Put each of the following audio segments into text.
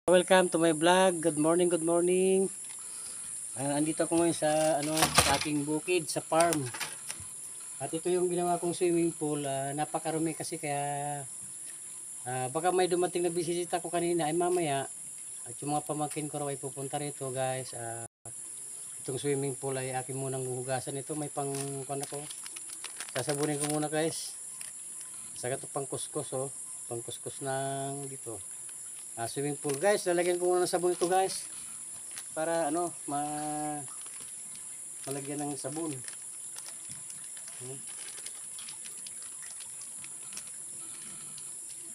Welcome to my vlog. Good morning, good morning. Andito ako ngayon sa aking bukid, sa farm. At ito yung ginawa kong swimming pool. Napakarumi kasi kaya baka may dumating na bisita ko kanina ay mamaya. At yung mga pamangkin ko raw ay pupunta rito, guys. Itong swimming pool ay akin munang hugasan. Ito may ako. Sasabunin ko muna, guys. Saka ito pang kuskus, oh. Pang kuskus ng dito. Swimming pool, guys. Lalagyan ko muna ng sabon ito, guys. Para malagyan ng sabon.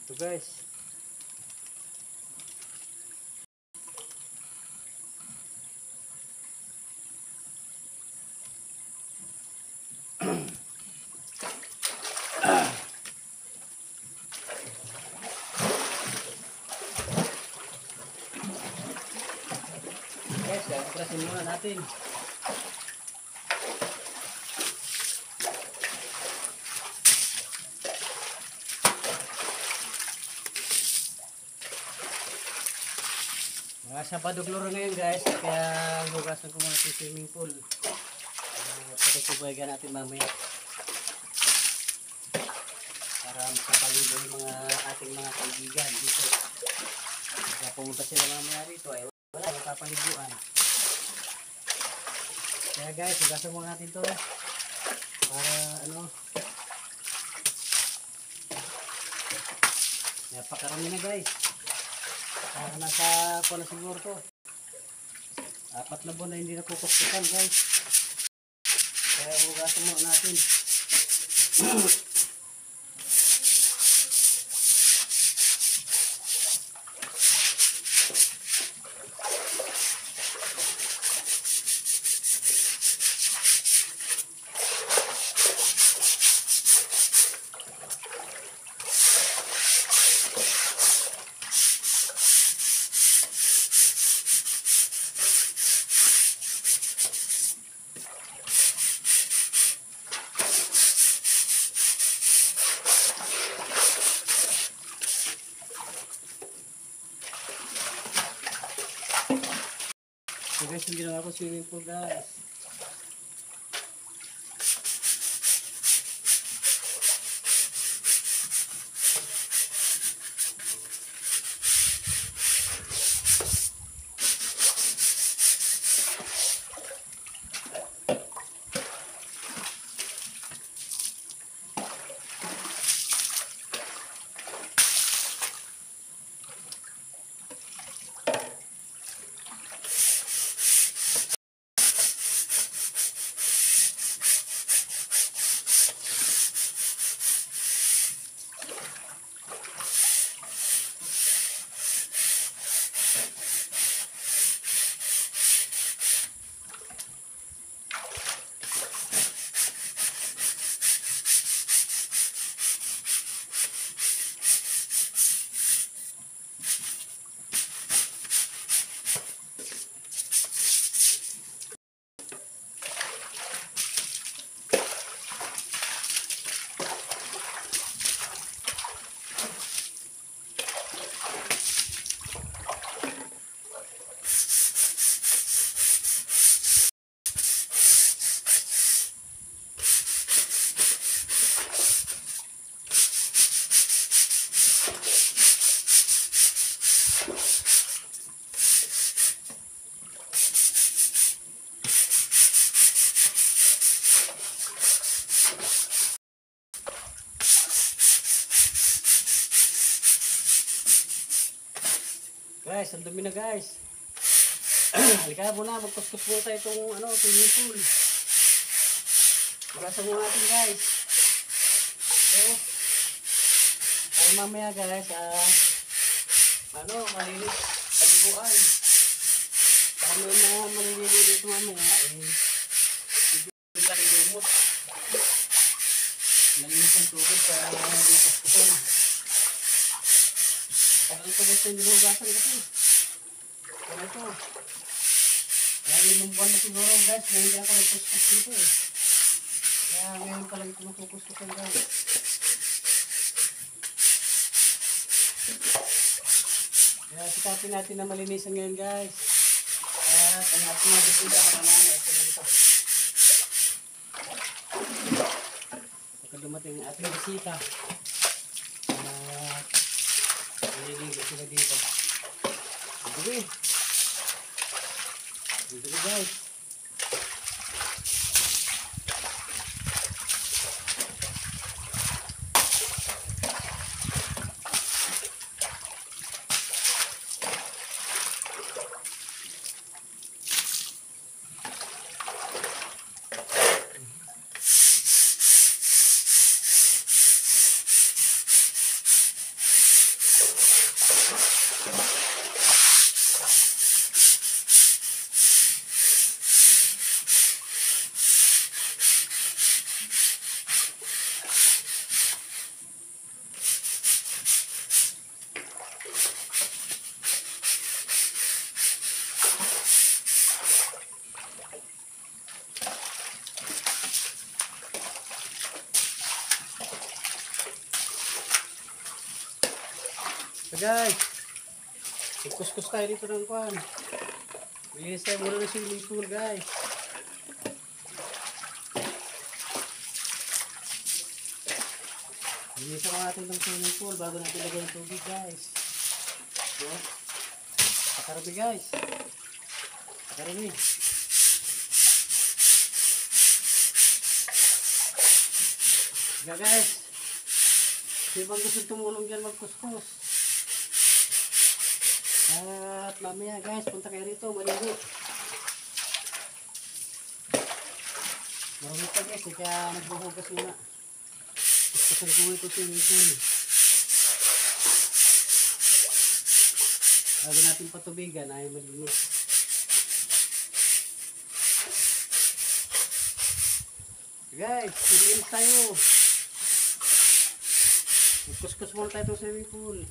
Ito, guys. Guys, kaprasin muna natin. Mga Sabado Gloro ngayon, guys, kaya hugasan ko muna sa swimming pool. Patutubay natin mamaya para makapaligo yung mga ating mga kaibigan dito. Kaya pumunta sila mamaya dito ay wala makapaliguan. Kaya guys, hugasan muna natin to para napakarami na, guys. Para nasa na siguro to 4 na buwan na hindi nakukustukan, guys. Kaya hugasan muna natin. So guys, hindi lang ako swimming pool, guys. Guys, ang dumi na, guys. Halika muna, magkuskus muna tayo itong swimming pool. Hugasan muna natin, guys. So, ay mamaya, guys, malinis paliguan. Kami na maliligo dito mamaya, bigla yung lumot. Malinis ang tubig sa kuskusin. Kaya ito, guys, yung dinugasan kasi. Kaya ito. Kaya 5 buwan na siguro, guys, na hindi ako nagkuskus dito eh. Kaya ngayon pa lang ito nakukuskusan, guys. Kaya sikapin natin na malinisan ngayon guys. At ang ating mga bisita makamana. Ito na ito. Pagka dumating ang ating bisita. At maliligo sila dito. Okay. Dito guys. So guys, kuskus tayo dito ng kwan. Linis tayo muna ng swimming pool guys. Linisan ko natin ng swimming pool bago natin lagay ng tubig guys. So, pakarami guys. Pakarami. Sige guys. Di bang gusto tumulong dyan magkuskus? At mamaya guys, punta kayo rito, maligo. Marami pa guys, kaya nagbuhugas muna. Kuskusan ko ito swimming. Bago natin patubigan ay malinis. Guys, malinis tayo. Kuskus muna tayo sa swimming pool.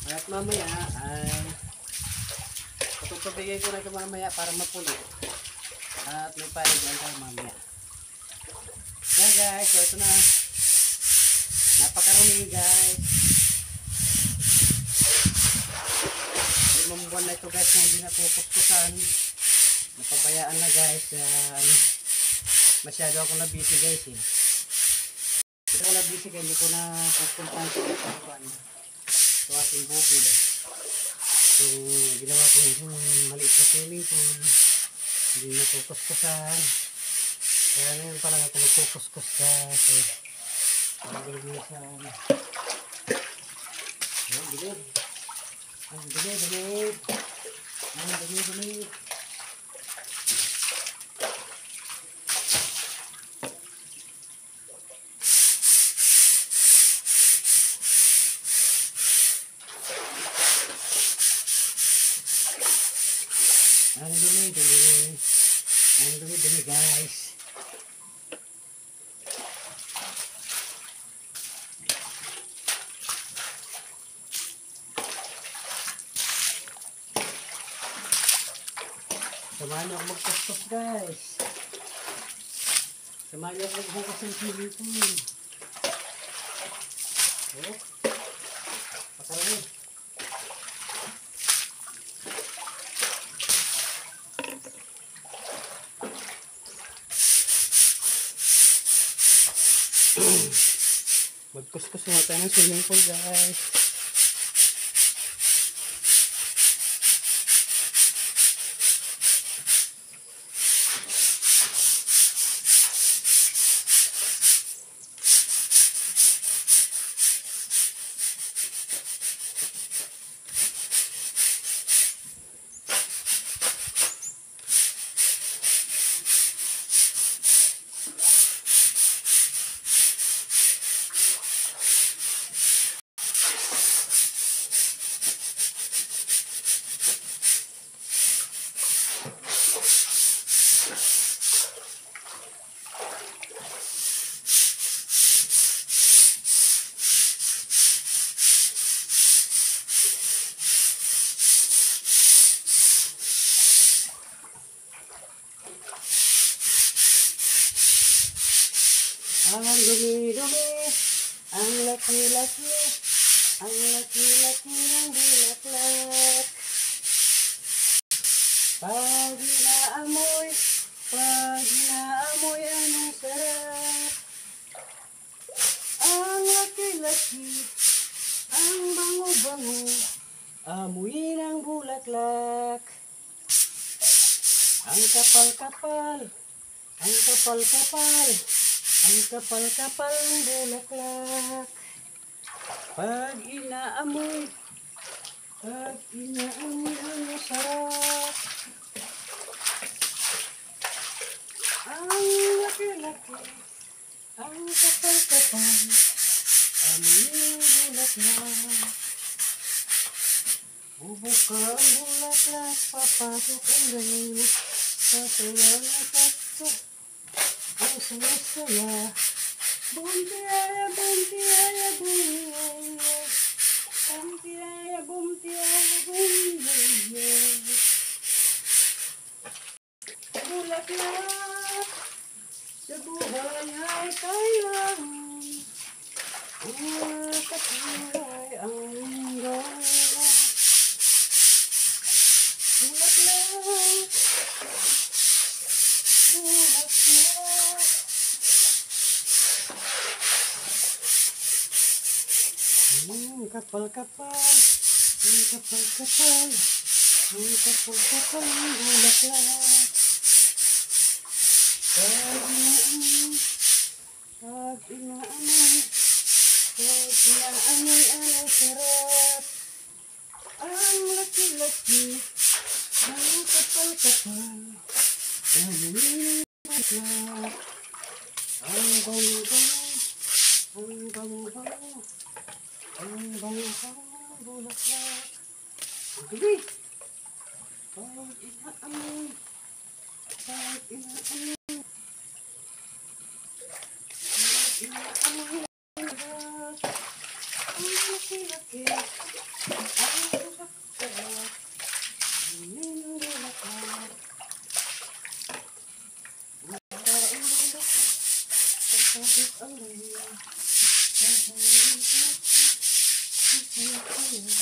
At mamaya ay patutubigay ko na ito mamaya para mapuli. At may paligan tayo mamaya. Kaya guys, so ito na. Napakarami guys. 5 buwan na ito guys na hindi napukuskusan. Napabayaan na guys. Masyado ako na busy guys eh. Ito ko na busy kaya hindi ko na pupuntahan sa ating bukid. So, ginawa ko yung maliit na swimming pool. Hindi nakukuskusan. Kaya ngayon pa lang ako magkukuskus ka. So, maglilisan. Ang bilid. Ang bilid. Ang bilid. Ang dumi guys. Samahan niyo ako magkuskus guys. Samahan niyo ako maghugas ng swimming pool. Oh, pakarami. Magkuskus muna tayo ng swimming pool guys. Ang dumi-dumi, ang laki-laki, ang laki-laki ng bulaklak. Pag inaamoy, anong sarap. Ang laki-laki, ang bango-bango, amoy ng bulaklak. Ang kapal-kapal, ang kapal-kapal, ang kapal-kapal ng bulaklak. Pag inaamoy, ang sarap. Ang laki-laki, ang kapal-kapal, amoy ng bulaklak. Bubuka ang bulaklak, papasok ang reyna, sasaya na sakto, ang saya-saya. Bumtiyaya, bumtiyaya, bumiyaya, bumtiyaya, bumtiyaya, bumiyaya. Bulaklak, sa buhay ay kailangan, ang katulay ang linggo. Bulaklak, bulaklak. Kapal-kapal, ang kapal-kapal, ang kapal-kapal ng bulaklak. Pag inaamoy, ang sarap. Ang laki-laki, ang kapal-kapal, ang bulaklak. Ang bango-bango, ang bango-bango, ang bango-bango ng bulaklak. Ang gabi. Pag inaamoy, pag inaamoy, inaamoy ang sarap. Ang laki-laki, ang sarap, ang ninong bulaklak. Ang bulak, pagpasok ang reyna, sasaya na sakto, ang saya-saya.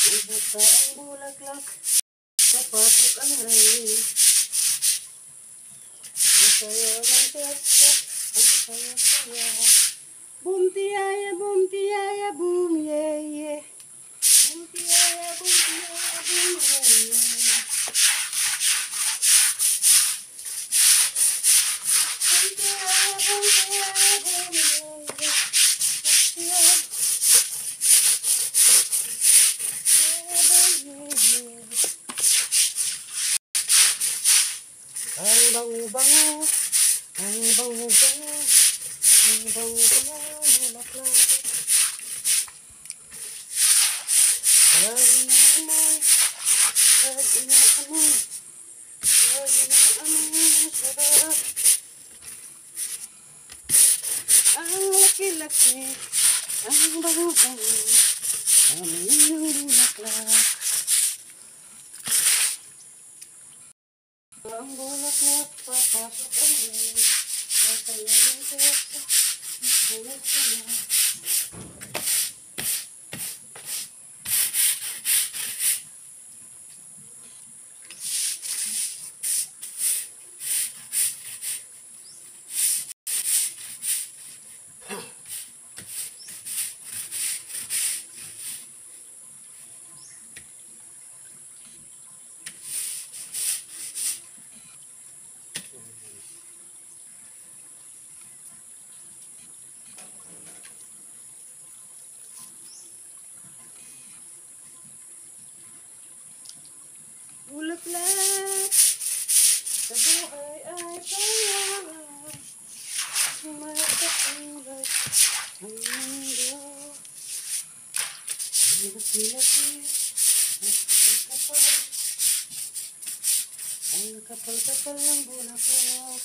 Bubuka ang bulaklak, papasok ang reyna, masaya ng sakto, ang saya-saya. Bumtiyaya, bumtiyaya, bumiyeye, bumtiyaya, bumtiyaya, bumiyeye. Bumtiyaya, bumtiyaya, bumiyeye, bumtiyaya. Ang bango-bango, ang bango-bango, ang bango-bango ng bulaklak. Pag inaamoy, pag inaamoy, pag inaamoy ang sarap. Ang laki-laki, ang bango-bango, amoy ng bulaklak. Ang bulaklak, papasok ang reyna, sasaya ng sakto, ang saya-saya. Bulaklak, sa buhay ay kailangan, may katulad ang mundo. Ang laki-laki, ang kapal-kapal, ang kapal-kapal ng bulaklak.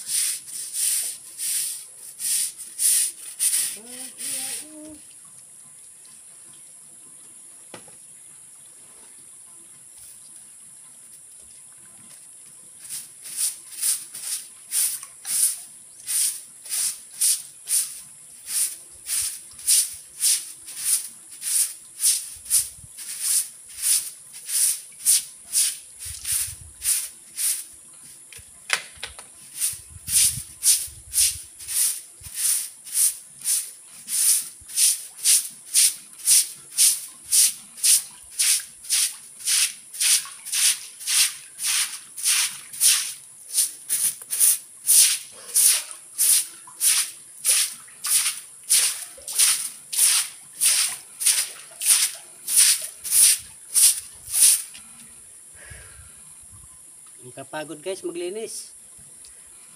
Kapagod guys maglinis.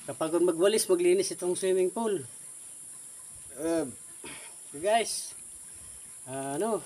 Kapagod magwalis maglinis itong swimming pool. So guys, ano,